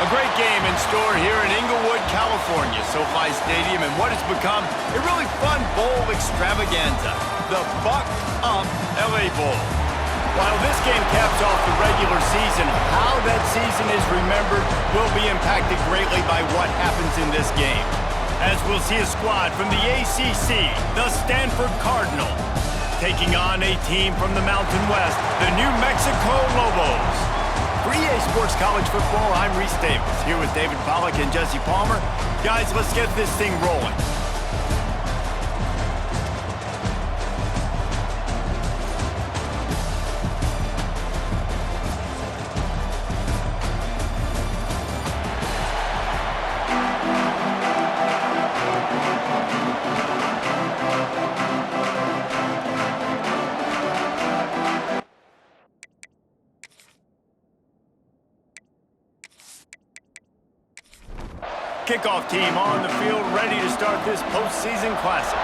A great game in store here in Inglewood, California, SoFi Stadium, and what has become a really fun bowl extravaganza, the Buck Up LA Bowl. While this game caps off the regular season, how that season is remembered will be impacted greatly by what happens in this game. As we'll see a squad from the ACC, the Stanford Cardinal, taking on a team from the Mountain West, the New Mexico Lobos. For EA Sports College Football, I'm Reese Davis, here with David Pollack and Jesse Palmer. Guys, let's get this thing rolling. Kickoff team on the field, ready to start this postseason classic.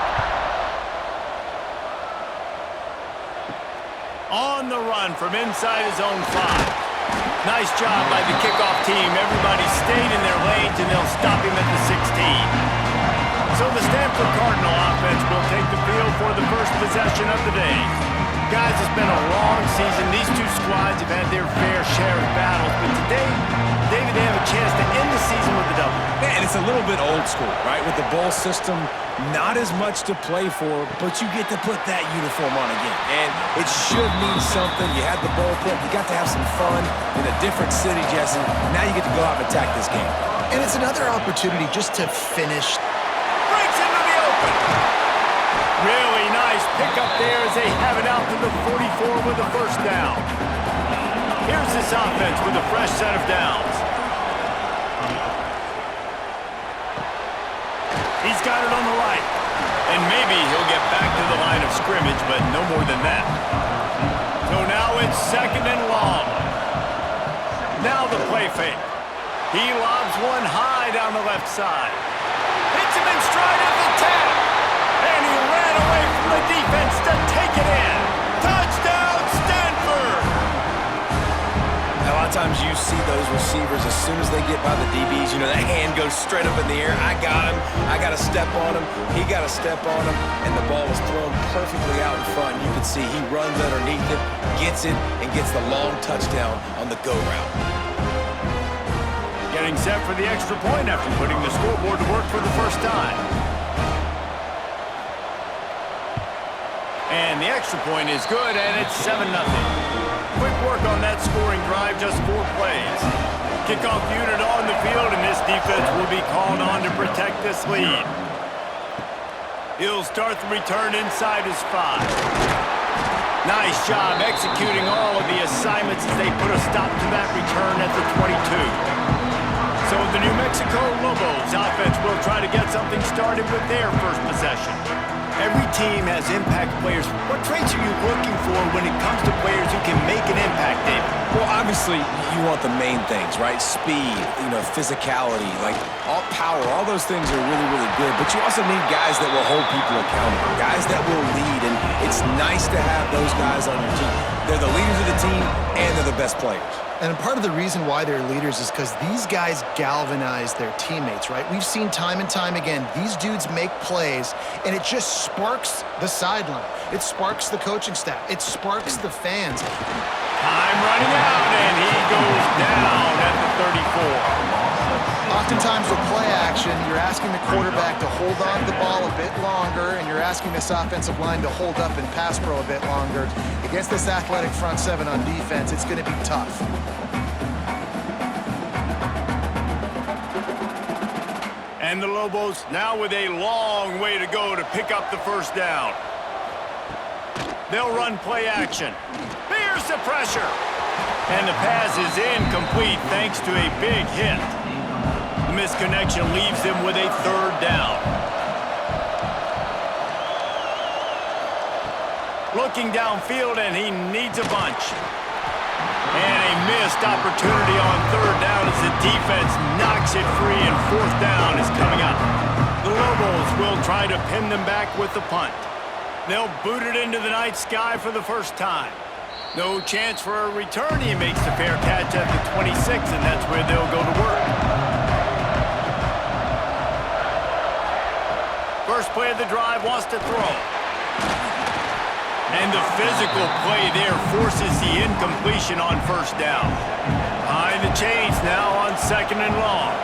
On the run from inside his own 5. Nice job by the kickoff team. Everybody stayed in their lanes, and they'll stop him at the 16. So the Stanford Cardinal offense will take the field for the first possession of the day. Guys, it's been a long season. These two squads have had their fair share of battles, but today, David, they have a chance to end the season with a W. And it's a little bit old school, right? With the bowl system, not as much to play for, but you get to put that uniform on again. And it should mean something. You had the bowl pit. You got to have some fun in a different city, Jesse. Now you get to go out and attack this game. And it's another opportunity just to finish. Breaks into the open. Really nice pickup there as they have it out to the 44 with the first down. Here's this offense with a fresh set of downs. He's got it on the right. And maybe he'll get back to the line of scrimmage, but no more than that. So now it's 2nd and long. Now the play fake. He lobs one high down the left side. Hits him in stride at the 10. And he ran away from the defense to take it in. Touchdown, Stanford! A lot of times you see those receivers, as soon as they get by the DBs, you know, that hand goes straight up in the air. I got him. I got to step on him. He got to step on him. And the ball was thrown perfectly out in front. You can see he runs underneath it, gets it, and gets the long touchdown on the go route. Getting set for the extra point after putting the scoreboard to work for the first time. And the extra point is good, and it's 7-0. Quick work on that scoring drive, just 4 plays. Kickoff unit on the field, and this defense will be called on to protect this lead. He'll start the return inside his 5. Nice job executing all of the assignments as they put a stop to that return at the 22. So the New Mexico Lobos offense will try to get something started with their first possession. Every team has impact players. What traits are you looking for when it comes to players who can make an impact, David? Well, obviously, you want the main things, right? Speed, physicality, like all power, all those things are really, really good. But you also need guys that will hold people accountable, guys that will lead. And it's nice to have those guys on your team. They're the leaders of the team, and they're the best players. And part of the reason why they're leaders is because these guys galvanize their teammates, right? We've seen time and time again, these dudes make plays, and it just sparks the sideline. It sparks the coaching staff. It sparks the fans. Time running out, and he goes down at the 34. Oftentimes with play action, you're asking the quarterback to hold on to the ball a bit longer, and you're asking this offensive line to hold up and pass pro a bit longer. Against this athletic front 7 on defense, it's going to be tough. And the Lobos now with a long way to go to pick up the first down. They'll run play action. Here's the pressure. And the pass is incomplete thanks to a big hit. The misconnection leaves them with a 3rd down. Looking downfield, and he needs a bunch. And a missed opportunity on 3rd down as the defense knocks it free, and 4th down is coming up. The Lobos will try to pin them back with the punt. They'll boot it into the night sky for the first time. No chance for a return. He makes the fair catch at the 26, and that's where they'll go to work. First play of the drive, wants to throw. And the physical play there forces the incompletion on first down. Behind the chains now on 2nd and long.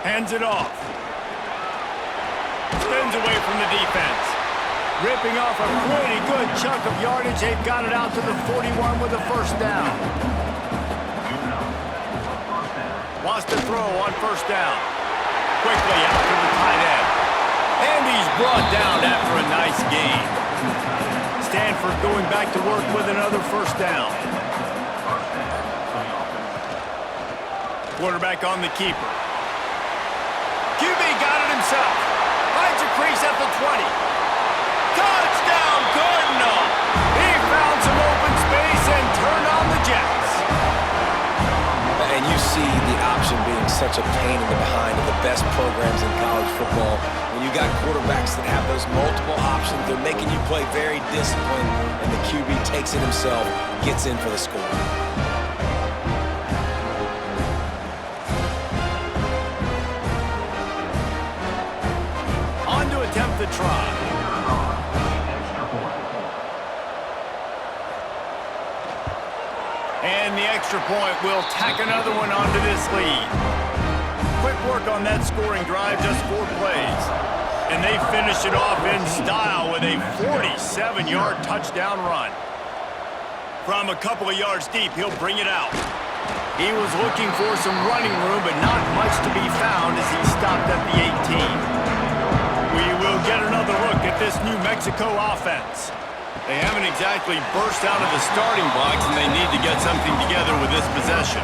Hands it off. Spins away from the defense. Ripping off a pretty good chunk of yardage. They've got it out to the 41 with a first down. Wants to throw on first down. Quickly out to the tight end. And he's brought down after a nice gain. Stanford going back to work with another first down. Quarterback on the keeper. QB got it himself. Finds a crease at the 20. Touchdown, Cardinal! He found some open space and turned on the Jets. And you see the option being such a pain in the behind of the best programs in college football. When you got quarterbacks that have those multiple options, they're making you play very disciplined, and the QB takes it himself, gets in for the score. On to attempt the try. And the extra point will tack another one onto this lead. Quick work on that scoring drive, just 4 plays. And they finish it off in style with a 47-yard touchdown run. From a couple of yards deep, he'll bring it out. He was looking for some running room, but not much to be found as he stopped at the 18. We will get another look at this New Mexico offense. They haven't exactly burst out of the starting blocks, and they need to get something together with this possession.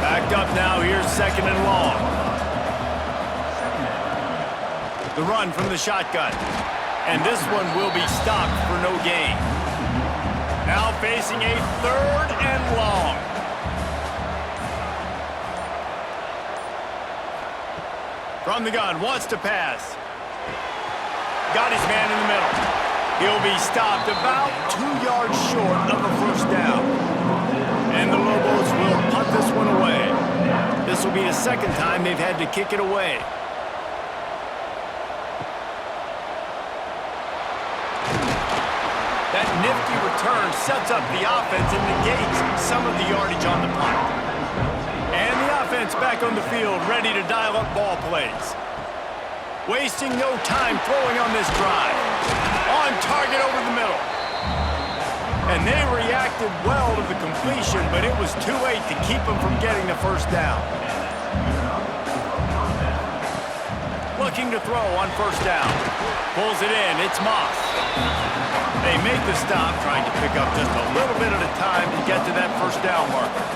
Backed up now, here's 2nd and long. The run from the shotgun. And this one will be stopped for no gain. Now facing a 3rd and long. From the gun, wants to pass. Got his man in the middle. He'll be stopped about 2 yards short of a first down. And the Lobos will punt this one away. This will be the 2nd time they've had to kick it away. That nifty return sets up the offense and negates some of the yardage on the punt. And the offense back on the field, ready to dial up ball plays. Wasting no time throwing on this drive. On target over the middle. And they reacted well to the completion, but it was too late to keep them from getting the first down. Looking to throw on first down. Pulls it in, it's Moss. They make the stop, trying to pick up just a little bit at a time to get to that first down marker.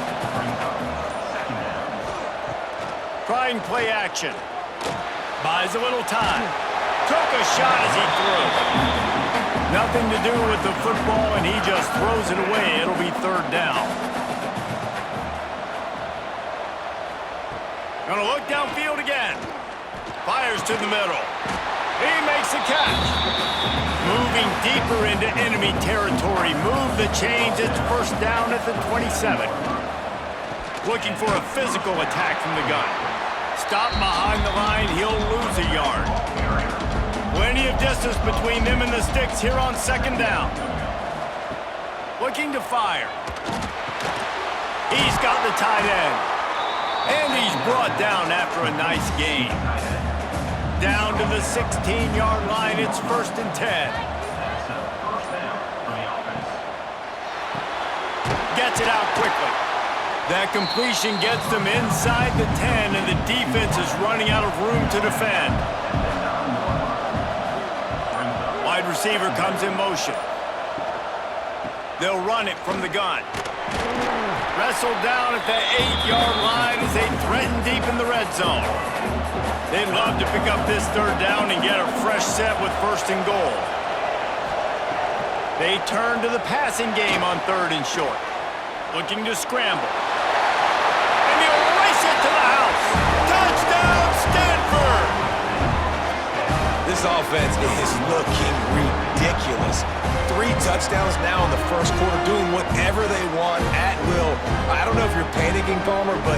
Trying play action. Buys a little time. Took a shot as he threw. Nothing to do with the football, and he just throws it away. It'll be 3rd down. Gonna look downfield again. Fires to the middle. He makes the catch. Moving deeper into enemy territory. Move the chains. It's first down at the 27. Looking for a physical attack from the gun. Stop behind the line, he'll lose a yard. Plenty of distance between them and the sticks here on 2nd down. Looking to fire. He's got the tight end. And he's brought down after a nice gain. Down to the 16-yard line, it's 1st and 10. Gets it out quickly. That completion gets them inside the 10, and the defense is running out of room to defend. Wide receiver comes in motion. They'll run it from the gun. Wrestled down at the 8-yard line as they threaten deep in the red zone. They'd love to pick up this 3rd down and get a fresh set with 1st and goal. They turn to the passing game on 3rd and short. Looking to scramble. To the house. Touchdown, Stanford! This This offense is looking ridiculous. 3 touchdowns now in the first quarter, doing whatever they want at will. I don't know if you're panicking, Palmer, but,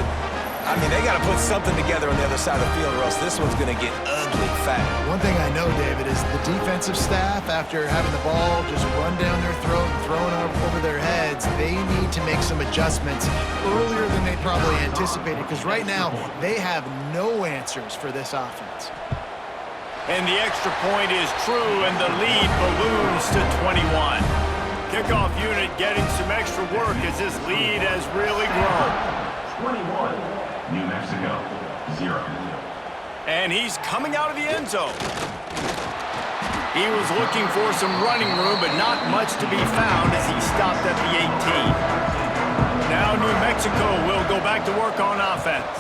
I mean, they got to put something together on the other side of the field or else this one's going to get ugly fast. One thing I know, David, is the defensive staff, after having the ball just run down their throat and thrown over their heads, they need to make some adjustments earlier than they probably anticipated, because right now they have no answers for this offense. And the extra point is true, and the lead balloons to 21. Kickoff unit getting some extra work as this lead has really grown. 21, New Mexico, 0. And he's coming out of the end zone. He was looking for some running room, but not much to be found as he stopped at the 18. Now New Mexico will go back to work on offense.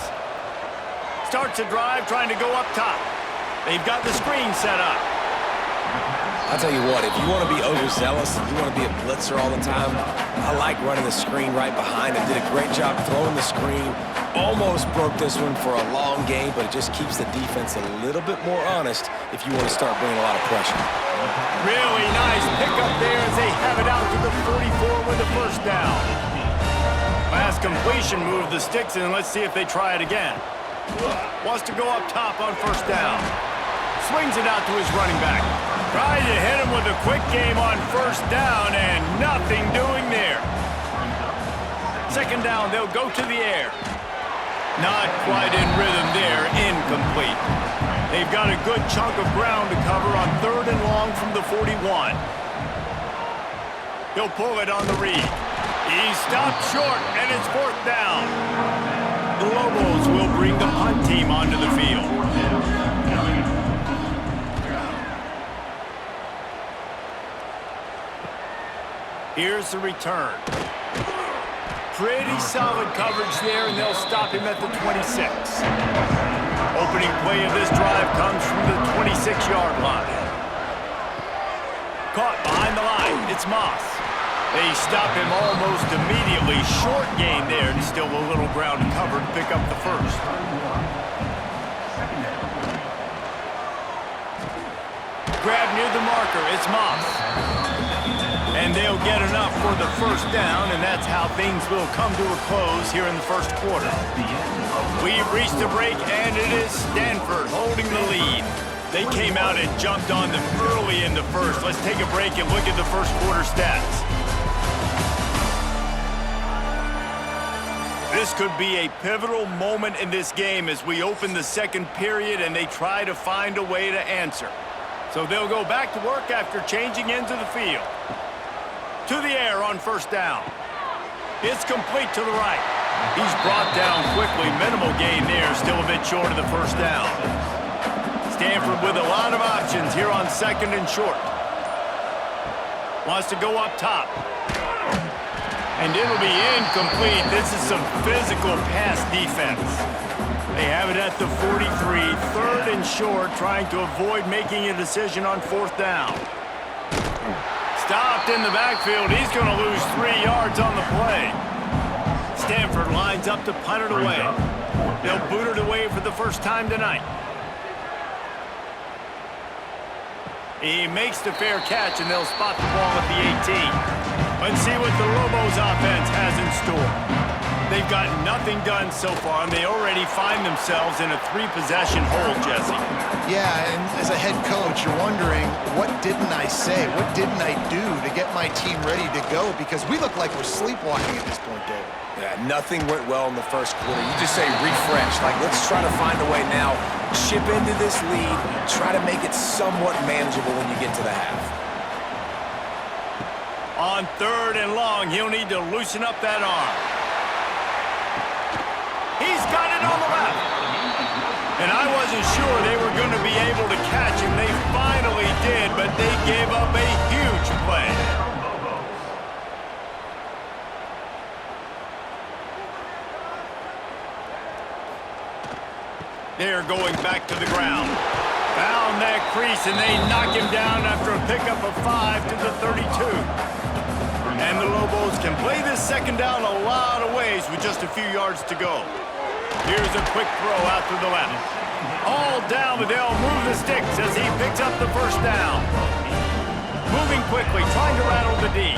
Starts a drive trying to go up top. They've got the screen set up. I'll tell you what, if you want to be overzealous and you want to be a blitzer all the time, I like running the screen right behind him. Did a great job throwing the screen. Almost broke this one for a long game, but it just keeps the defense a little bit more honest if you want to start bringing a lot of pressure. Really nice pickup there as they have it out to the 44 with the first down. Last completion moved the sticks, and let's see if they try it again. Wants to go up top on first down. Swings it out to his running back. Trying to hit him with a quick game on first down, and nothing doing there. Second down, they'll go to the air. Not quite in rhythm there, incomplete. They've got a good chunk of ground to cover on 3rd and long from the 41. He'll pull it on the read. He stopped short, and it's 4th down. The Lobos will bring the punt team onto the field. Here's the return. Pretty solid coverage there, and they'll stop him at the 26. Opening play of this drive comes from the 26-yard line. Caught behind the line. It's Moss. They stop him almost immediately. Short gain there, and still a little ground to cover to pick up the first. Grab near the marker. It's Moss. And they'll get enough for the first down, and that's how things will come to a close here in the first quarter. We've reached the break, and it is Stanford holding the lead. They came out and jumped on them early in the first. Let's take a break and look at the first quarter stats. This could be a pivotal moment in this game as we open the second period and they try to find a way to answer. So they'll go back to work after changing into the field. To the air on first down. It's complete to the right. He's brought down quickly. Minimal gain there, still a bit short of the first down. Stanford with a lot of options here on 2nd and short. Wants to go up top. And it'll be incomplete. This is some physical pass defense. They have it at the 43, 3rd and short, trying to avoid making a decision on 4th down. Stopped in the backfield. He's going to lose 3 yards on the play. Stanford lines up to punt it away. They'll boot it away for the first time tonight. He makes the fair catch, and they'll spot the ball at the 18. Let's see what the Lobos offense has in store. They've got nothing done so far, and they already find themselves in a 3-possession hole, Jesse. Yeah, and as a head coach, you're wondering, what didn't I say? What didn't I do to get my team ready to go? Because we look like we're sleepwalking at this point, David. Yeah, nothing went well in the first quarter. You just say refresh. Like, let's try to find a way now. Chip into this lead. Try to make it somewhat manageable when you get to the half. On 3rd and long, he'll need to loosen up that arm. He's got it on the left. And I wasn't sure they were going to be able to catch him. They finally did, but they gave up a huge play. They're going back to the ground. Found that crease, and they knock him down after a pickup of 5 to the 32. And the Lobos can play this second down a lot of ways with just a few yards to go. Here's a quick throw out to the left. All down, but they'll move the sticks as he picks up the first down. Moving quickly, trying to rattle the D.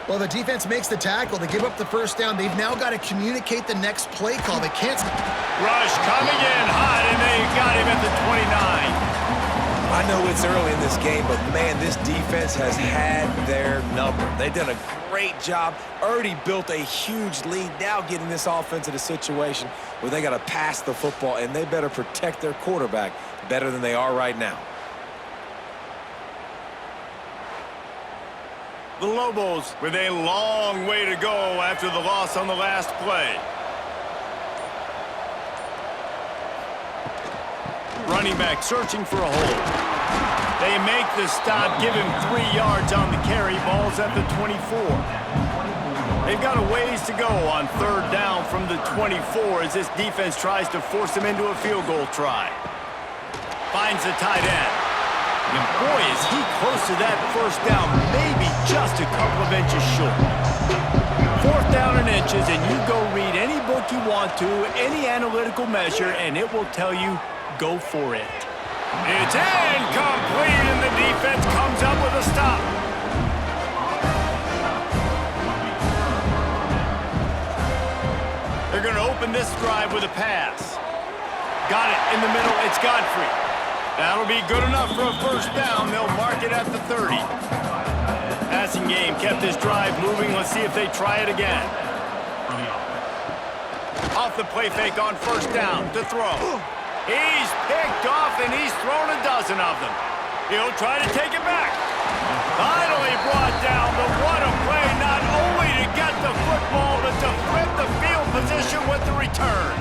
Well, the defense makes the tackle. They give up the first down. They've now got to communicate the next play call. They can't... Rush coming in hot, and they got him at the 29. I know it's early in this game, but man, this defense has had their number. They've done a great job, already built a huge lead, now getting this offense in a situation where they got to pass the football, and they better protect their quarterback better than they are right now. The Lobos with a long way to go after the loss on the last play. Running back searching for a hole. They make the stop, give him 3 yards on the carry. Ball's at the 24. They've got a ways to go on third down from the 24 as this defense tries to force him into a field goal try. Finds the tight end. And boy, is he close to that first down, maybe just a couple of inches short. Fourth down in inches, and you go read any book you want to, any analytical measure, and it will tell you, go for it. It's incomplete, and the defense comes up with a stop. They're going to open this drive with a pass. Got it in the middle. It's Godfrey. That'll be good enough for a first down. They'll mark it at the 30. Passing game kept this drive moving. Let's see if they try it again. Off the play fake on first down to throw. He's picked off, and he's thrown a dozen of them. He'll try to take it back. Finally brought down, but what a play, not only to get the football, but to flip the field position with the return.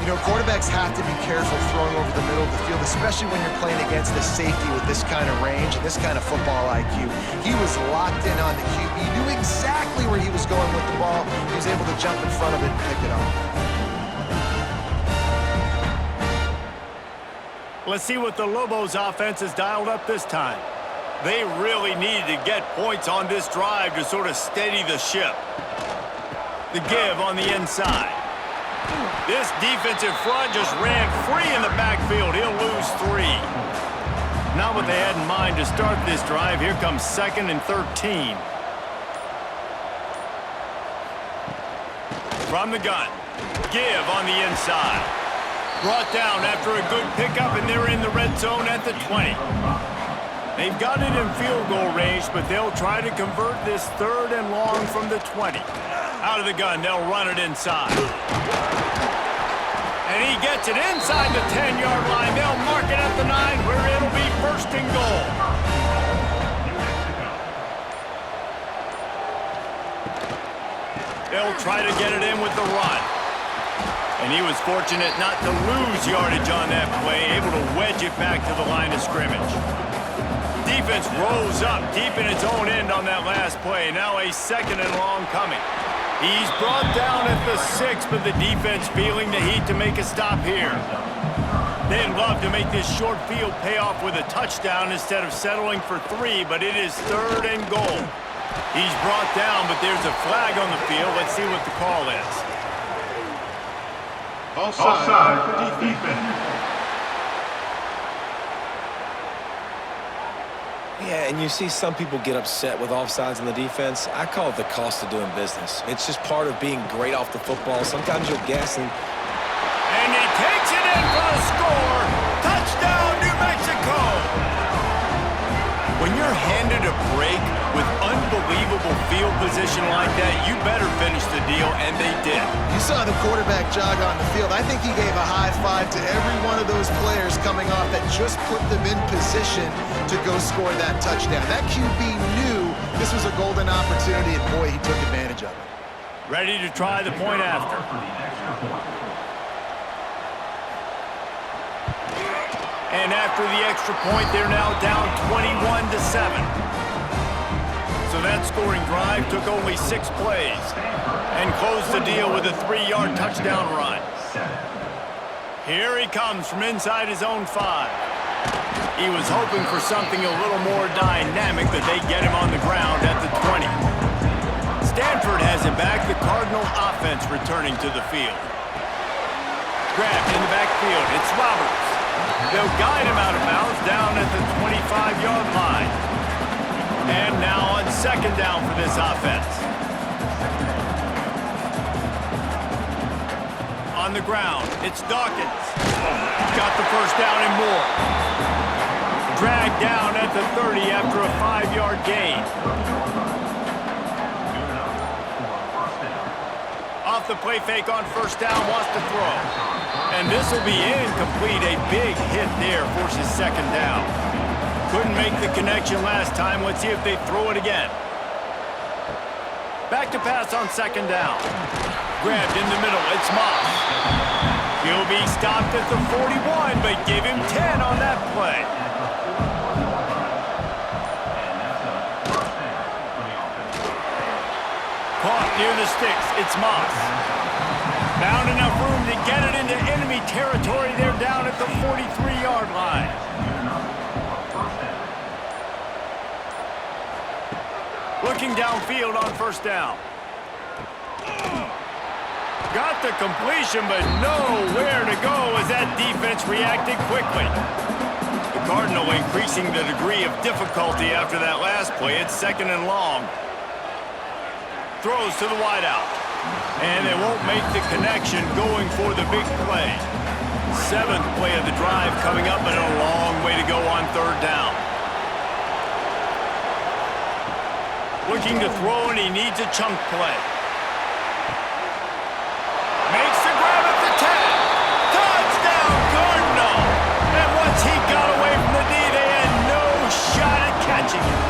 You know, quarterbacks have to be careful throwing over the middle of the field, especially when you're playing against the safety with this kind of range and this kind of football IQ. He was locked in on the QB, knew exactly where he was going with the ball. He was able to jump in front of it and pick it off. Let's see what the Lobos offense has dialed up this time. They really needed to get points on this drive to sort of steady the ship. The give on the inside. This defensive front just ran free in the backfield. He'll lose 3. Not what they had in mind to start this drive. Here comes 2nd and 13. From the gun. Give on the inside. Brought down after a good pickup, and they're in the red zone at the 20. They've got it in field goal range, but they'll try to convert this 3rd and long from the 20. Out of the gun, they'll run it inside. And he gets it inside the 10-yard line. They'll mark it at the 9, where it'll be 1st and goal. They'll try to get it in with the run. And he was fortunate not to lose yardage on that play, able to wedge it back to the line of scrimmage. Defense rose up deep in its own end on that last play. Now a 2nd and long coming. He's brought down at the 6, but the defense feeling the heat to make a stop here. They'd love to make this short field pay off with a touchdown instead of settling for 3, but it is 3rd and goal. He's brought down, but there's a flag on the field. Let's see what the call is. Offside for defense. Yeah, and you see some people get upset with offsides in the defense. I call it the cost of doing business. It's just part of being great off the football. Sometimes you'll guess and he takes it in for the score. Touchdown, New Mexico. When you're handed a break with unbelievable field position like that, you better finish the deal, and they did. You saw the quarterback jog on the field. I think he gave a high five to every one of those players coming off that just put them in position to go score that touchdown. That QB knew this was a golden opportunity, and boy, he took advantage of it. Ready to try the point after. And after the extra point, they're now down 21-7. So that scoring drive took only 6 plays and closed the deal with a 3-yard touchdown run. Here he comes from inside his own 5. He was hoping for something a little more dynamic, but they get him on the ground at the 20. Stanford has it back, the Cardinal offense returning to the field. Grabbed in the backfield. It's Roberts. They'll guide him out of bounds down at the 25-yard line. And now on second down for this offense. On the ground, it's Dawkins. Got the first down and more. Dragged down at the 30 after a 5-yard gain. Off the play fake on first down, wants to throw. And this will be incomplete. A big hit there, forces second down. Couldn't make the connection last time. Let's see if they throw it again. Back to pass on second down. Grabbed in the middle, it's Moss. He'll be stopped at the 41, but give him 10 on that play. Caught near the sticks, it's Moss. Found enough room to get it into enemy territory. They're down at the 43-yard line. Looking downfield on first down. Got the completion, but nowhere to go as that defense reacted quickly. The Cardinal increasing the degree of difficulty after that last play. It's second and long. Throws to the wideout. And they won't make the connection going for the big play. Seventh play of the drive coming up, but a long way to go on third down. Looking to throw, and he needs a chunk play. Makes the grab at the 10. Touchdown, Cardinal! And once he got away from the D, they had no shot at catching him.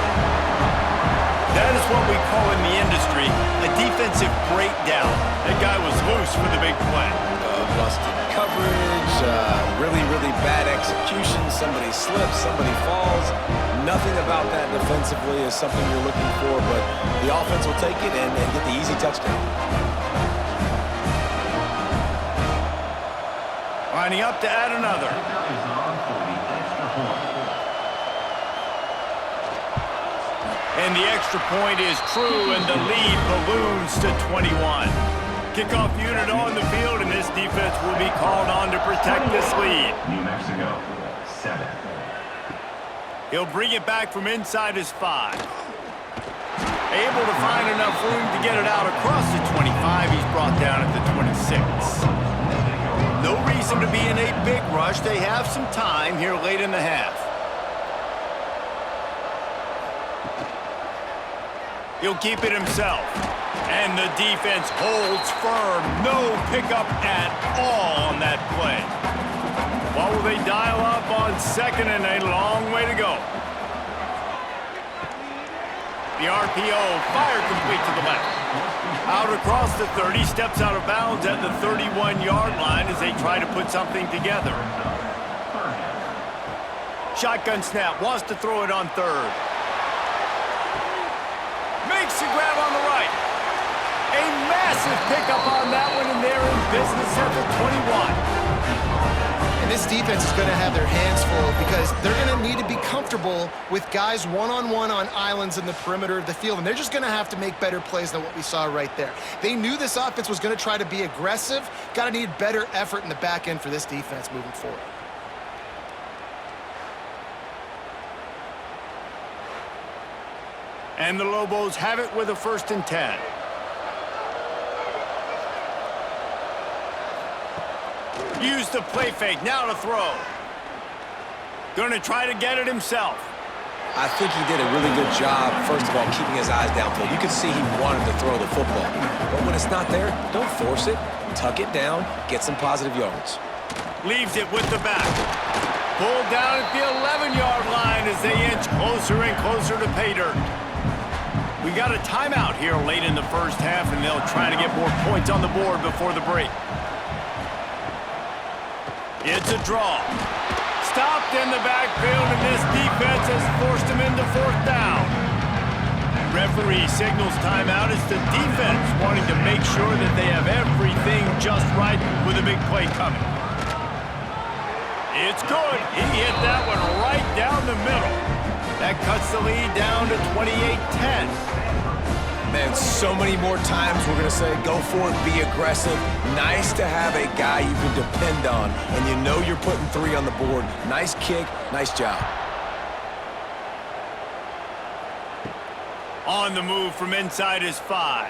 That is what we call in the industry a defensive breakdown. That guy was loose for the big play. Busted coverage, really, really bad execution. Somebody slips, somebody falls. Nothing about that defensively is something you're looking for, but the offense will take it and get the easy touchdown. Lining up to add another. And the extra point is true, and the lead balloons to 21. Kickoff unit on the field, and this defense will be called on to protect this lead. New Mexico, 7. He'll bring it back from inside his 5. Able to find enough room to get it out across the 25. He's brought down at the 26. No reason to be in a big rush. They have some time here late in the half. He'll keep it himself. And the defense holds firm. No pickup at all on that play. What will they dial up on second, and a long way to go? The RPO, fire complete to the left. Out across the 30, steps out of bounds at the 31-yard line as they try to put something together. Shotgun snap, wants to throw it on third. Makes the grab on the right. A massive pickup on that one, and they're in business at the 21. And this defense is going to have their hands full because they're going to need to be comfortable with guys one-on-one on islands in the perimeter of the field, and they're just going to have to make better plays than what we saw right there. They knew this offense was going to try to be aggressive. Got to need better effort in the back end for this defense moving forward. And the Lobos have it with a 1st and 10. Use the play fake, now to throw. Gonna try to get it himself. I think he did a really good job, first of all, keeping his eyes downfield. You could see he wanted to throw the football. But when it's not there, don't force it. Tuck it down, get some positive yards. Leaves it with the back. Pulled down at the 11-yard line as they inch closer and closer to pay dirt. We got a timeout here late in the first half, and they'll try to get more points on the board before the break. It's a draw. Stopped in the backfield, and this defense has forced him into 4th down. Referee signals timeout as the defense wanting to make sure that they have everything just right with a big play coming. It's good. He hit that one right down the middle. That cuts the lead down to 28-10. Man, so many more times we're going to say, go for it, be aggressive. Nice to have a guy you can depend depend on, and you know you're putting 3 on the board. Nice kick, nice job. On the move from inside his 5.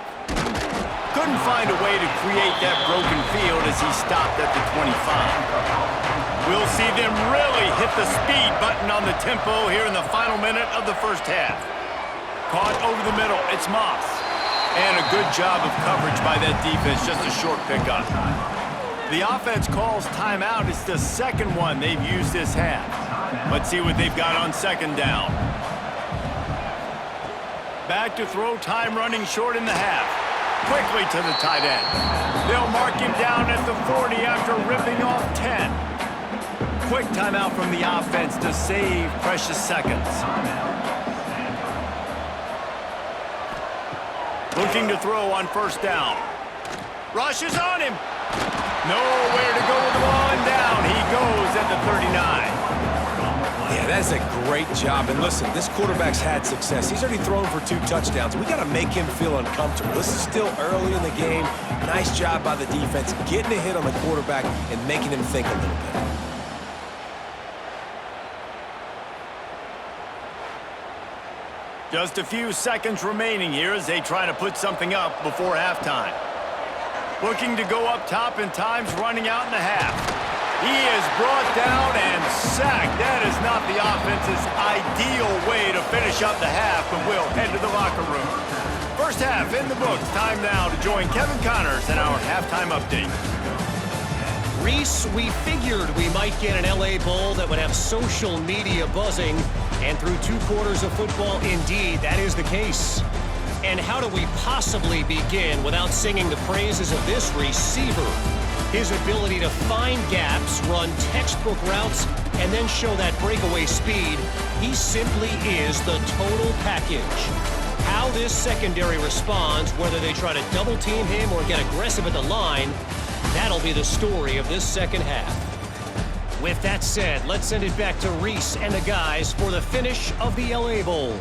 Couldn't find a way to create that broken field as he stopped at the 25. We'll see them really hit the speed button on the tempo here in the final minute of the first half. Caught over the middle, it's Moss. And a good job of coverage by that defense, just a short pickup. The offense calls timeout. It's the second one they've used this half. Let's see what they've got on second down. Back to throw, time running short in the half. Quickly to the tight end. They'll mark him down at the 40 after ripping off 10. Quick timeout from the offense to save precious seconds. Looking to throw on first down. Rush is on him. Nowhere to go with the ball, and down he goes at the 39. Yeah, that's a great job. And listen, this quarterback's had success. He's already thrown for 2 touchdowns. We got to make him feel uncomfortable. This is still early in the game. Nice job by the defense, getting a hit on the quarterback and making him think a little bit. Just a few seconds remaining here as they try to put something up before halftime. Looking to go up top, and time's running out in the half. He is brought down and sacked. That is not the offense's ideal way to finish up the half, but we'll head to the locker room. First half in the books. Time now to join Kevin Connors in our halftime update. Reese, we figured we might get an LA Bowl that would have social media buzzing, and through 2 quarters of football, indeed, that is the case. And how do we possibly begin without singing the praises of this receiver? His ability to find gaps, run textbook routes, and then show that breakaway speed. He simply is the total package. How this secondary responds, whether they try to double team him or get aggressive at the line, that'll be the story of this second half. With that said, let's send it back to Reese and the guys for the finish of the LA Bowl.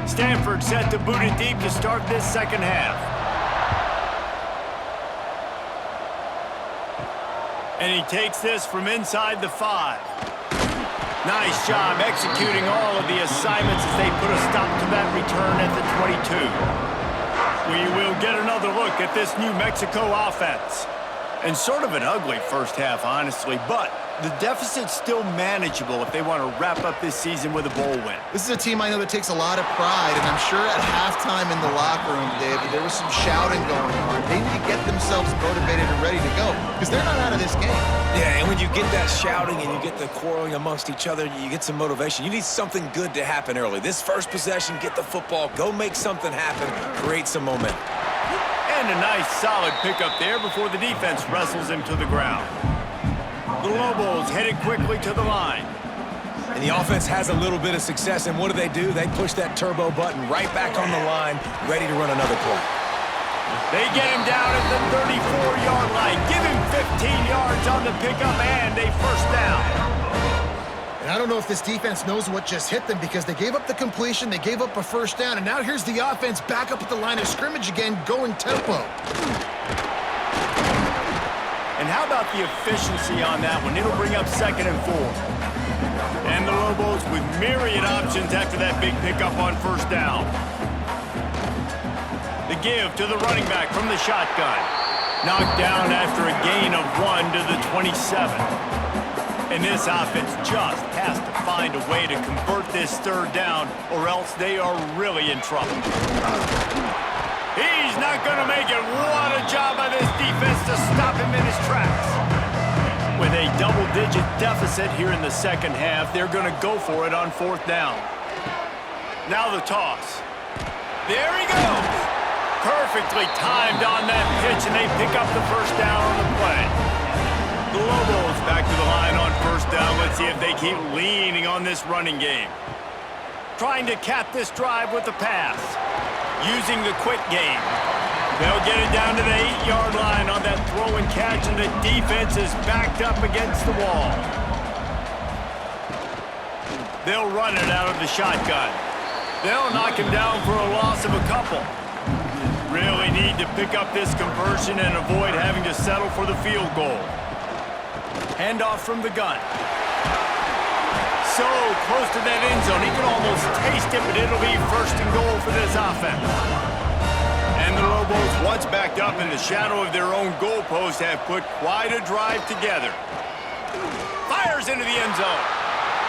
Stanford set to boot it deep to start this second half. And he takes this from inside the 5. Nice job executing all of the assignments as they put a stop to that return at the 22. We will get another look at this New Mexico offense. And sort of an ugly first half, honestly, but the deficit's still manageable if they want to wrap up this season with a bowl win. This is a team I know that takes a lot of pride, and I'm sure at halftime in the locker room, David, there was some shouting going on. They need to get themselves motivated and ready to go, because they're not out of this game. Yeah, and when you get that shouting and you get the quarreling amongst each other, you get some motivation. You need something good to happen early. This first possession, get the football, go make something happen, create some momentum. And a nice solid pickup there before the defense wrestles him to the ground. The Lobos headed quickly to the line. And the offense has a little bit of success, and what do? They push that turbo button right back on the line, ready to run another play. They get him down at the 34-yard line. Give him 15 yards on the pickup and a first down. And I don't know if this defense knows what just hit them, because they gave up the completion, they gave up a first down, and now here's the offense back up at the line of scrimmage again, going tempo. And how about the efficiency on that one? It'll bring up 2nd and 4. And the Lobos with myriad options after that big pickup on first down. The give to the running back from the shotgun. Knocked down after a gain of 1 to the 27. And this offense just has to find a way to convert this third down, or else they are really in trouble. He's not going to make it. What a job by this defense to stop him in his tracks. With a double-digit deficit here in the second half, they're going to go for it on 4th down. Now the toss. There he goes. Perfectly timed on that pitch, and they pick up the first down on the play. The Lobos back to the line on first down. Let's see if they keep leaning on this running game. Trying to cap this drive with the pass. Using the quick game. They'll get it down to the 8-yard line on that throw and catch, and the defense is backed up against the wall. They'll run it out of the shotgun. They'll knock him down for a loss of a couple. Really need to pick up this conversion and avoid having to settle for the field goal. Handoff from the gun. So close to that end zone, he can almost taste it, but it'll be first and goal for this offense. And the Lobos, once backed up in the shadow of their own goalpost, have put quite a drive together. Fires into the end zone.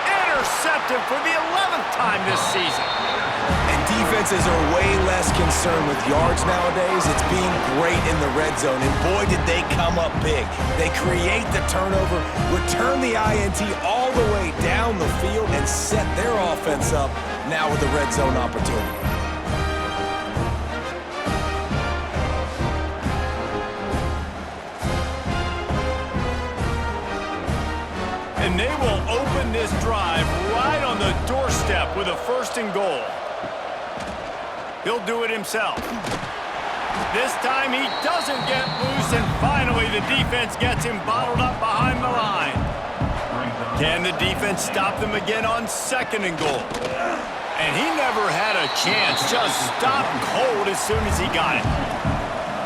Intercepted for the 11th time this season. And defenses are way less concerned with yards nowadays. It's being great in the red zone, and boy, did they come up big. They create the turnover, return the INT all the way down the field, and set their offense up now with the red zone opportunity. And they will open this drive right on the doorstep with a first and goal. He'll do it himself. This time he doesn't get loose, and finally the defense gets him bottled up behind the line. Can the defense stop them again on second and goal? And he never had a chance, just stopped cold as soon as he got it.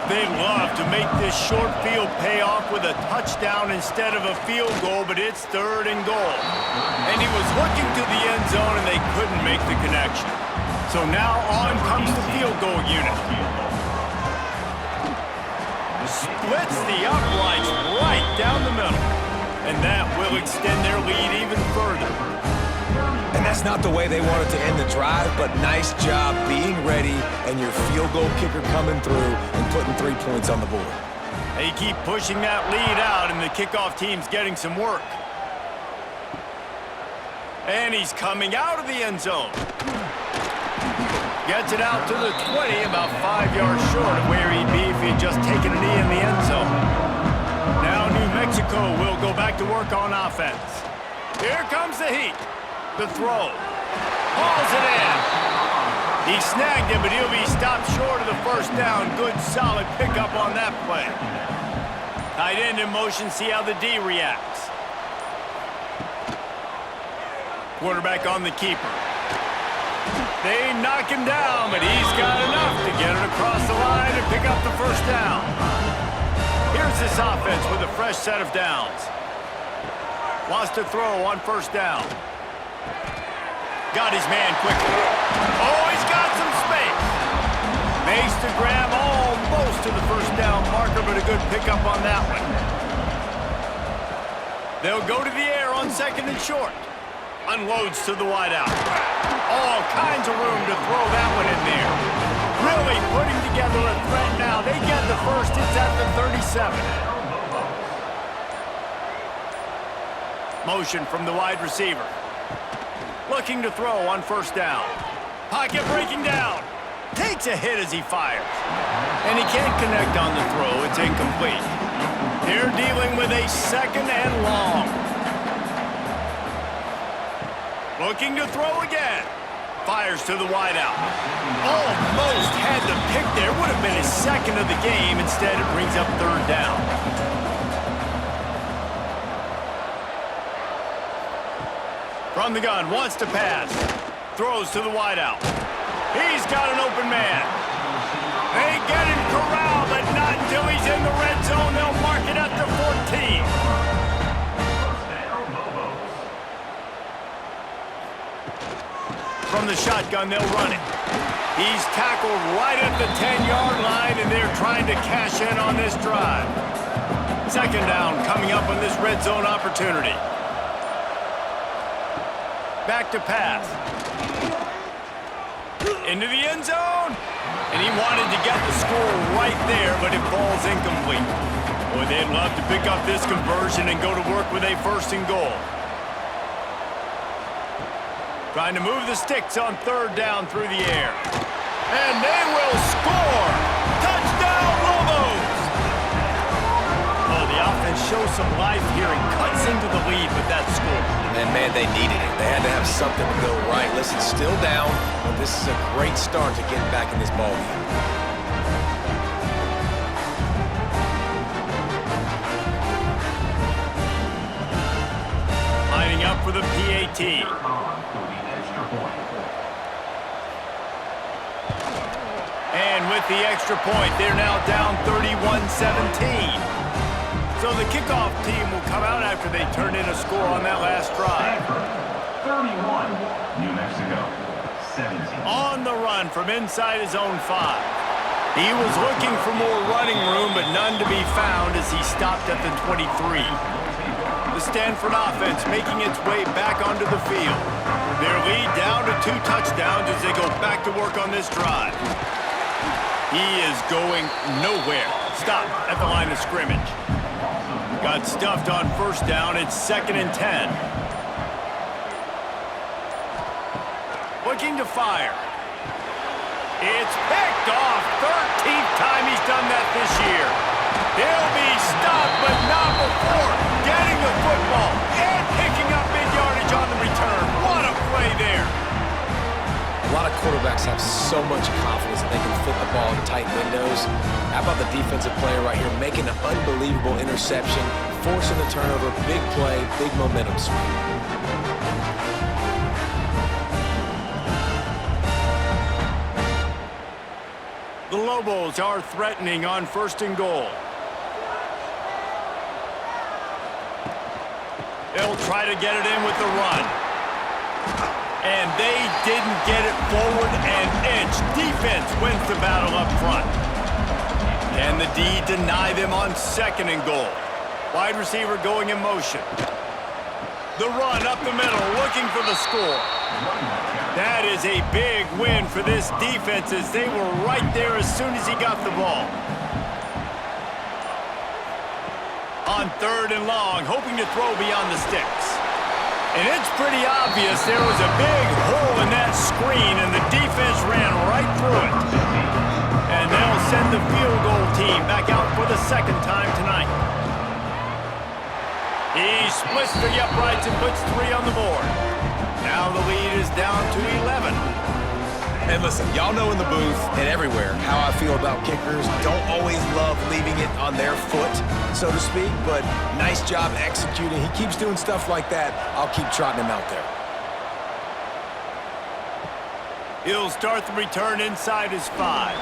They love to make this short field pay off with a touchdown instead of a field goal, but it's third and goal. And he was looking to the end zone, and they couldn't make the connection. So now on comes the field goal unit. Splits the uprights right down the middle. And that will extend their lead even further. And that's not the way they wanted to end the drive, but nice job being ready and your field goal kicker coming through and putting 3 points on the board. They keep pushing that lead out, and the kickoff team's getting some work. And he's coming out of the end zone. Gets it out to the 20, about 5 yards short of where he'd be if he'd just taken a knee in the end zone. Now New Mexico will go back to work on offense. Here comes the heat. The throw. Hauls it in. He snagged it, but he'll be stopped short of the first down. Good, solid pickup on that play. Tight end in motion, see how the D reacts. Quarterback on the keeper. They knock him down, but he's got enough to get it across the line and pick up the first down. Here's this offense with a fresh set of downs. Wants to throw on first down. Got his man quickly. Oh, he's got some space. Makes the grab almost to the first down marker, but a good pickup on that one. They'll go to the air on second and short. Unloads to the wideout. All kinds of room to throw that one in there. Really putting together a threat now. They get the first. It's at the 37. Motion from the wide receiver. Looking to throw on first down. Pocket breaking down. Takes a hit as he fires. And he can't connect on the throw. It's incomplete. They're dealing with a second and long. Looking to throw again. Fires to the wideout. Almost had the pick there. Would have been his second of the game. Instead, it brings up third down. From the gun, wants to pass. Throws to the wideout. He's got an open man. They get him corralled, but not until he's in the red zone. They'll mark it at the 14. From the shotgun, they'll run it. He's tackled right at the 10-yard line, and they're trying to cash in on this drive. Second down coming up on this red zone opportunity. Back to pass. Into the end zone. And he wanted to get the score right there, but it falls incomplete. Boy, they'd love to pick up this conversion and go to work with a first and goal. Trying to move the sticks on third down through the air. And they will score! Touchdown, Lobos! Oh, the offense shows some life here and cuts into the lead with that score. And man, they needed it. They had to have something to go right. Listen, still down, but this is a great start to getting back in this ballgame. Lining up for the PAT. And with the extra point, they're now down 31-17. So the kickoff team will come out after they turn in a score on that last drive. Stanford, 31. New Mexico, 17. On the run from inside his own 5. He was looking for more running room, but none to be found as he stopped at the 23. The Stanford offense making its way back onto the field. Their lead down to 2 touchdowns as they go back to work on this drive. He is going nowhere. Stopped at the line of scrimmage. Got stuffed on first down. It's 2nd and 10. Looking to fire. It's picked off. 13th time he's done that this year. He'll be stopped, but not before getting the football and picking up big yardage on the return. What a play there. A lot of quarterbacks have so much confidence that they can fit the ball in tight windows. How about the defensive player right here making an unbelievable interception, forcing the turnover, big play, big momentum swing. The Lobos are threatening on 1st and goal. They'll try to get it in with the run. And they didn't get it forward an inch. Defense wins the battle up front. Can the D deny them on 2nd and goal? Wide receiver going in motion. The run up the middle, looking for the score. That is a big win for this defense as they were right there as soon as he got the ball. On 3rd and long, hoping to throw beyond the sticks. And it's pretty obvious there was a big hole in that screen, and the defense ran right through it. And they'll send the field goal team back out for the 2nd time tonight. He splits the uprights and puts 3 on the board. Now the lead is down to 11. And listen, y'all know in the booth and everywhere how I feel about kickers. Don't always love leaving it on their foot, so to speak, but nice job executing. He keeps doing stuff like that. I'll keep trotting him out there. He'll start the return inside his 5.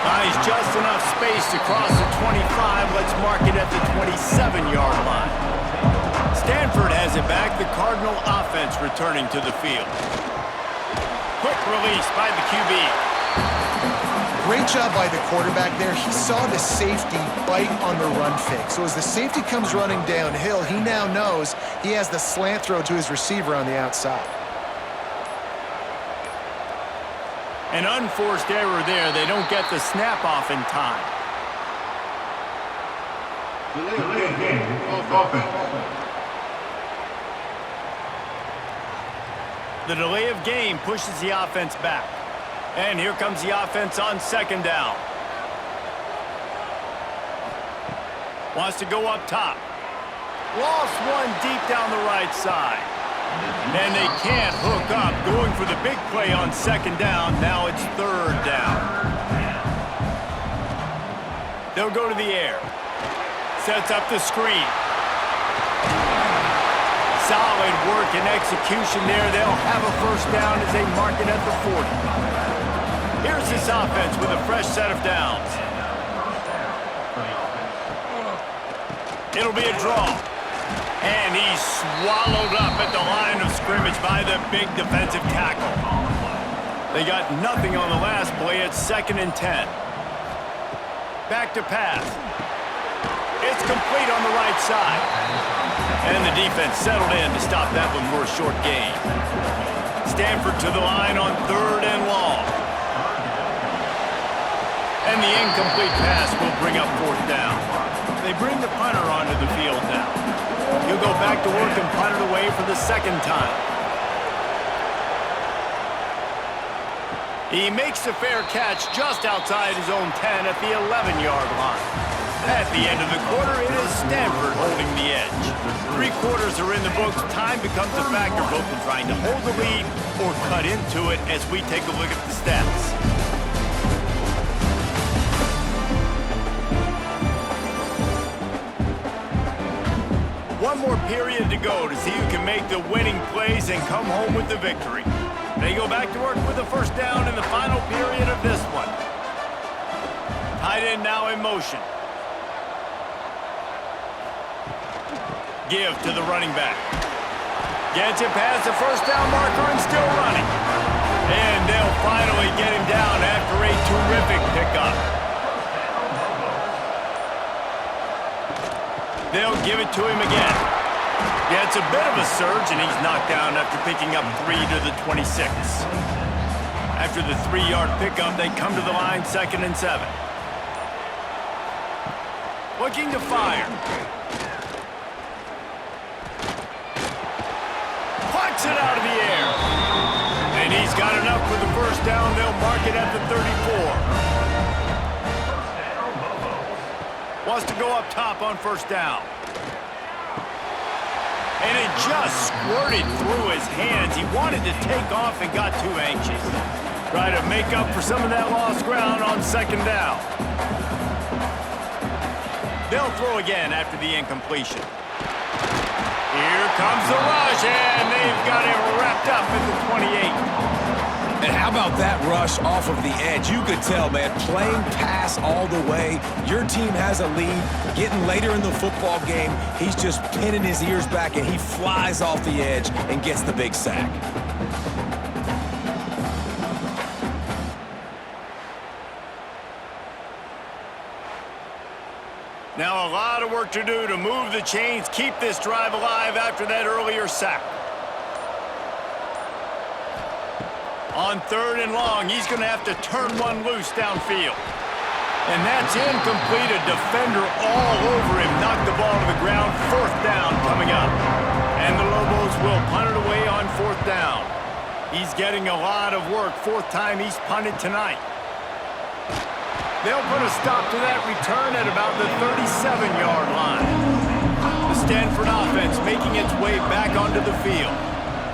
Finds just enough space to cross the 25. Let's mark it at the 27-yard line. Stanford has it back. The Cardinal offense returning to the field. Quick release by the QB. Great job by the quarterback there. He saw the safety bite on the run fake. So as the safety comes running downhill, he now knows he has the slant throw to his receiver on the outside. An unforced error there. They don't get the snap off in time. Delay of game. Offense. The delay of game pushes the offense back. And here comes the offense on 2nd down. Wants to go up top. Lost one deep down the right side. And they can't hook up. Going for the big play on 2nd down. Now it's 3rd down. They'll go to the air. Sets up the screen. Solid work and execution there. They'll have a 1st down as they mark it at the 40. Here's this offense with a fresh set of downs. It'll be a draw. And he's swallowed up at the line of scrimmage by the big defensive tackle. They got nothing on the last play. It's 2nd and 10. Back to pass. It's complete on the right side. And the defense settled in to stop that one for a short gain. Stanford to the line on 3rd and long. And the incomplete pass will bring up 4th down. They bring the punter onto the field now. He'll go back to work and punt it away for the 2nd time. He makes a fair catch just outside his own 10 at the 11-yard line. At the end of the quarter, it is Stanford holding the edge. 3 quarters are in the books. Time becomes a factor both in trying to hold the lead or cut into it as we take a look at the stats. One more period to go to see who can make the winning plays and come home with the victory. They go back to work with the first down in the final period of this one. Tight end now in motion. Give to the running back. Gets it past the first down marker and still running. And they'll finally get him down after a terrific pickup. They'll give it to him again. Yeah, it's a bit of a surge, and he's knocked down after picking up 3 to the 26. After the 3-yard pickup, they come to the line 2nd and 7. Looking to fire. Plucks it out of the air. And he's got enough for the first down. They'll mark it at the 34. Wants to go up top on first down. And it just squirted through his hands. He wanted to take off and got too anxious. Try to make up for some of that lost ground on 2nd down. They'll throw again after the incompletion. Here comes the rush, and they've got it wrapped up at the 28. And how about that rush off of the edge? You could tell, man, playing pass all the way. Your team has a lead. Getting later in the football game, he's just pinning his ears back, and he flies off the edge and gets the big sack. Now a lot of work to do to move the chains, keep this drive alive after that earlier sack. On 3rd and long, he's going to have to turn one loose downfield. And that's incomplete. A defender all over him. Knocked the ball to the ground. 4th down coming up. And the Lobos will punt it away on 4th down. He's getting a lot of work. 4th time he's punted tonight. They'll put a stop to that return at about the 37-yard line. The Stanford offense making its way back onto the field.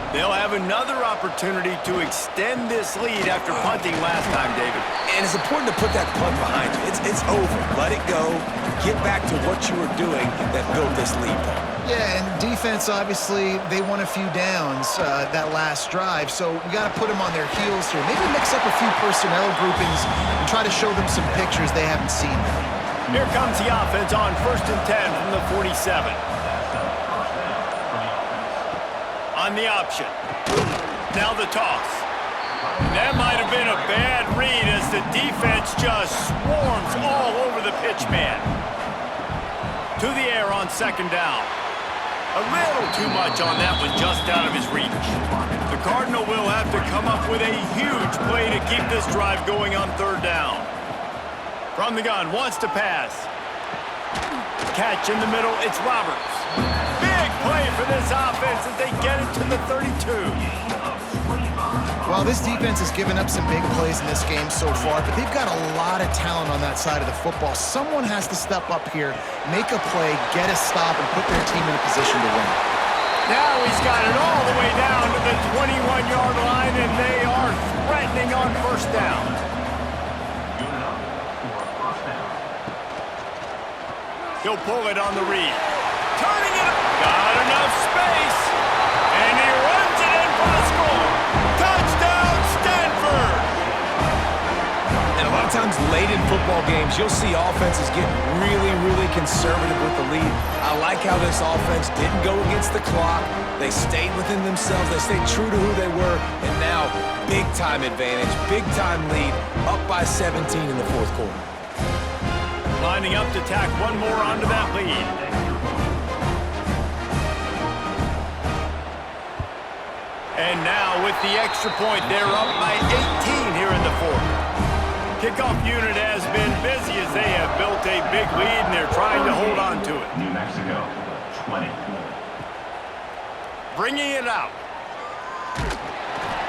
They'll have another opportunity to extend this lead after punting last time, David. And it's important to put that punt behind you. It's over. Let it go. Get back to what you were doing that built this lead. Yeah, and defense, obviously, they won a few downs that last drive, so we got to put them on their heels here. Maybe mix up a few personnel groupings and try to show them some pictures they haven't seen. Here comes the offense on 1st and 10 from the 47. On the option. Now the toss. That might have been a bad read as the defense just swarms all over the pitch man. To the air on 2nd down. A little too much on that one, just out of his reach. The Cardinal will have to come up with a huge play to keep this drive going on 3rd down. From the gun, wants to pass. Catch in the middle, it's Roberts. Big play for this offense as they get it to the 32. Well, this defense has given up some big plays in this game so far, but they've got a lot of talent on that side of the football. Someone has to step up here, make a play, get a stop, and put their team in a position to win. Now he's got it all the way down to the 21-yard line, and they are threatening on 1st down. He'll pull it on the read. Turning it up. Got enough space. And he runs it in for the score. Touchdown, Stanford! And a lot of times late in football games, you'll see offenses get really, really conservative with the lead. I like how this offense didn't go against the clock. They stayed within themselves. They stayed true to who they were. And now, big-time advantage, big-time lead, up by 17 in the 4th quarter. Lining up to tack one more onto that lead. And now with the extra point, they're up by 18 here in the 4th. Kickoff unit has been busy as they have built a big lead and they're trying to hold on to it. New Mexico, 20. Bringing it out.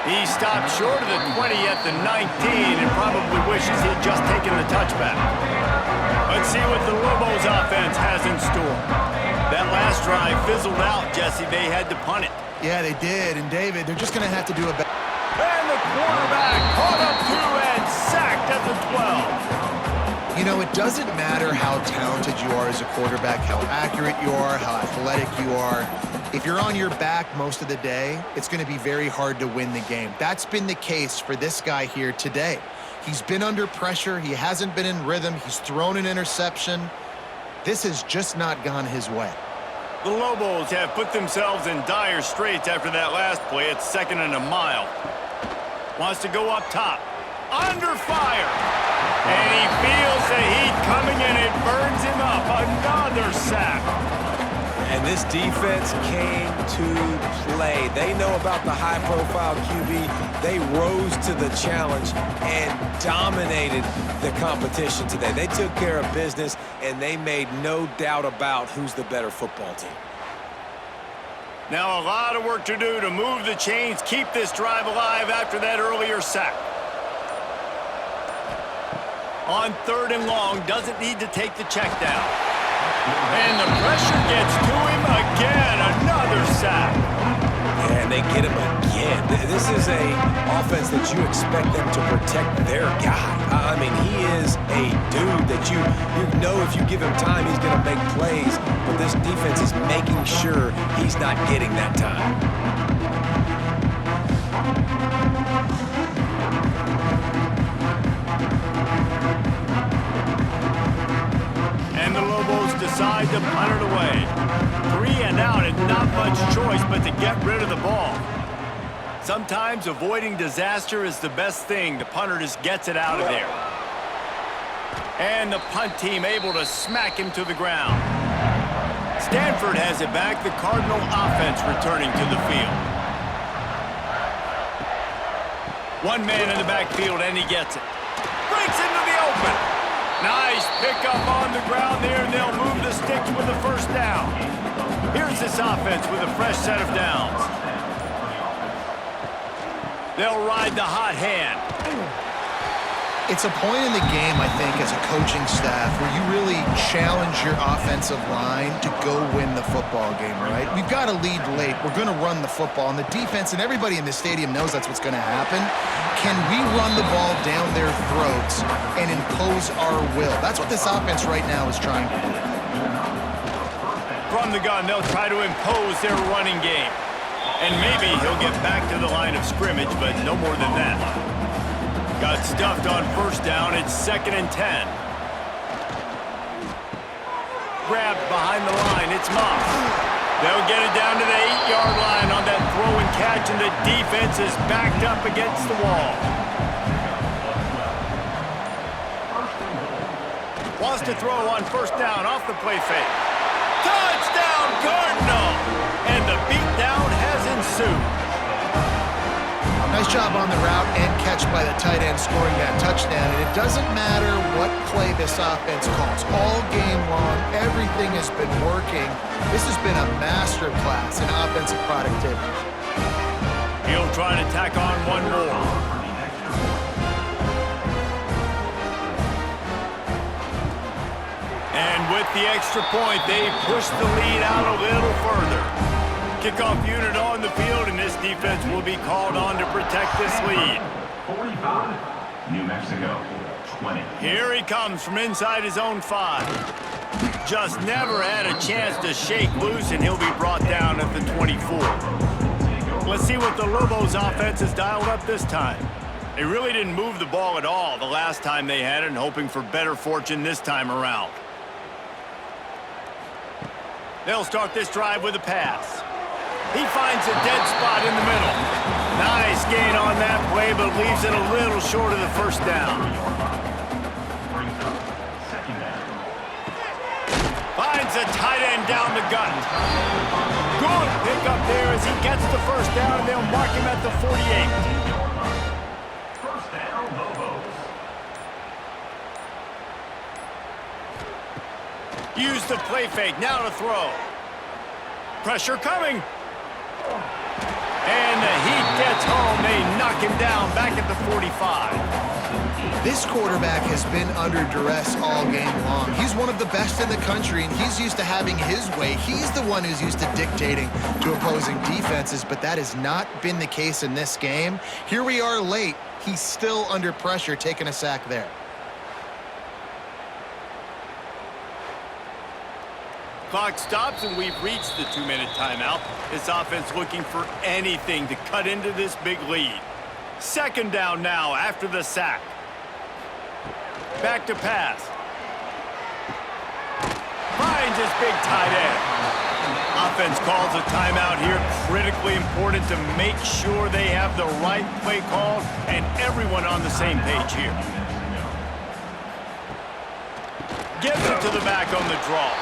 He stopped short of the 20 at the 19 and probably wishes he'd just taken the touchback. Let's see what the Lobos offense has in store. That last drive fizzled out, Jesse. They had to punt it. Yeah, they did. And, David, they're just going to have to do a better. And the quarterback caught up to and sacked at the 12. You know, it doesn't matter how talented you are as a quarterback, how accurate you are, how athletic you are. If you're on your back most of the day, it's going to be very hard to win the game. That's been the case for this guy here today. He's been under pressure. He hasn't been in rhythm. He's thrown an interception. This has just not gone his way. The Lobos have put themselves in dire straits after that last play. It's 2nd and a mile. Wants to go up top. Under fire. And he feels the heat coming and it burns him up. Another sack. And this defense came to play. They know about the high-profile QB. They rose to the challenge and dominated the competition today. They took care of business, and they made no doubt about who's the better football team. Now a lot of work to do to move the chains, keep this drive alive after that earlier sack. On 3rd and long, doesn't need to take the check down. And the pressure gets to him again. Another sack. And they get him again. This is a offense that you expect them to protect their guy. I mean, he is a dude that you know if you give him time, he's going to make plays. But this defense is making sure he's not getting that time. And the Lobos decide to punt it away. 3 and out and not much choice but to get rid of the ball. Sometimes avoiding disaster is the best thing. The punter just gets it out of there. And the punt team able to smack him to the ground. Stanford has it back. The Cardinal offense returning to the field. One man in the backfield and he gets it. Breaks into the open. Nice pickup on the ground there, and they'll move the sticks with the first down. Here's this offense with a fresh set of downs. They'll ride the hot hand. It's a point in the game, I think, as a coaching staff where you really challenge your offensive line to go win the football game, right? We've got to lead late. We're going to run the football. And the defense and everybody in the stadium knows that's what's going to happen. Can we run the ball down their throats and impose our will? That's what this offense right now is trying to do. From the gun, they'll try to impose their running game. And maybe he'll get back to the line of scrimmage, but no more than that. Got stuffed on first down. It's 2nd and 10. Grabbed behind the line. It's Moss. They'll get it down to the 8-yard line on that throw and catch, and the defense is backed up against the wall. Wants to throw on first down off the play fake. Touchdown, Cardinal! And the beatdown has ensued. Nice job on the route and catch by the tight end scoring that touchdown. And it doesn't matter what play this offense calls. All game long, everything has been working. This has been a master class in offensive productivity. He'll try to tack on one more. And with the extra point, they push the lead out a little further. Kickoff unit on the field, and this defense will be called on to protect this lead. 45, New Mexico, 20. Here he comes from inside his own 5. Just never had a chance to shake loose, and he'll be brought down at the 24. Let's see what the Lobos offense has dialed up this time. They really didn't move the ball at all the last time they had it, and hoping for better fortune this time around. They'll start this drive with a pass. He finds a dead spot in the middle. Nice gain on that play, but leaves it a little short of the first down. Finds a tight end down the gut. Good pickup there as he gets the first down, and they'll mark him at the 48. First down, Lobos. Use the play fake, now to throw. Pressure coming. And the heat gets home. They knock him down back at the 45. This quarterback has been under duress all game long. He's one of the best in the country, and he's used to having his way. He's the one who's used to dictating to opposing defenses, but that has not been the case in this game. Here we are late. He's still under pressure, taking a sack there. Clock stops, and we've reached the 2-minute timeout. This offense looking for anything to cut into this big lead. Second down now after the sack. Back to pass. Finds his big tight end. Offense calls a timeout here. Critically important to make sure they have the right play called and everyone on the same page here. Gives it to the back on the draw.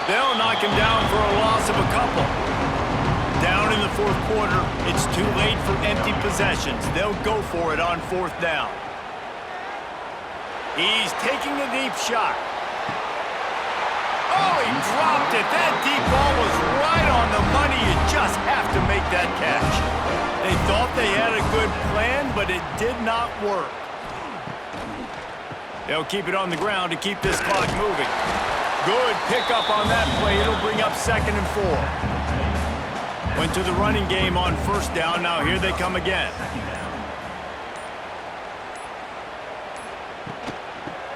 They'll knock him down for a loss of a couple. Down in the fourth quarter, it's too late for empty possessions. They'll go for it on fourth down. He's taking a deep shot. Oh, he dropped it. That deep ball was right on the money. You just have to make that catch. They thought they had a good plan, but it did not work. They'll keep it on the ground to keep this clock moving. Good pickup on that play. It'll bring up 2nd and 4. Went to the running game on first down. Now here they come again.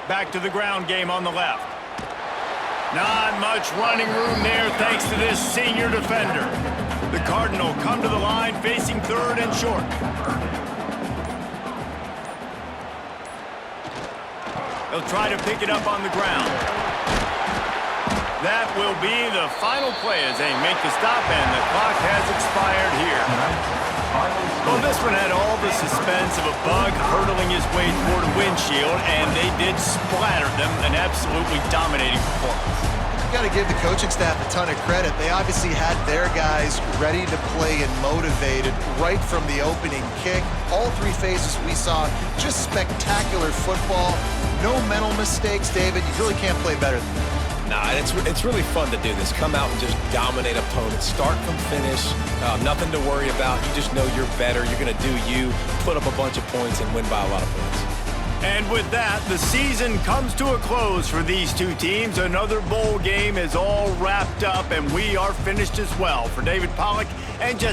Back to the ground game on the left. Not much running room there thanks to this senior defender. The Cardinal come to the line facing 3rd and short. They'll try to pick it up on the ground. That will be the final play as they make the stop, and the clock has expired here. Well, this one had all the suspense of a bug hurtling his way toward a windshield, and they did splatter them, an absolutely dominating performance. You got to give the coaching staff a ton of credit. They obviously had their guys ready to play and motivated right from the opening kick. All 3 phases we saw, just spectacular football. No mental mistakes, David. You really can't play better than that. Nah, it's really fun to do this. Come out and just dominate opponents. Start from finish. Nothing to worry about. You just know you're better. You're going to do you, put up a bunch of points, and win by a lot of points. And with that, the season comes to a close for these two teams. Another bowl game is all wrapped up, and we are finished as well. For David Pollack and Jesse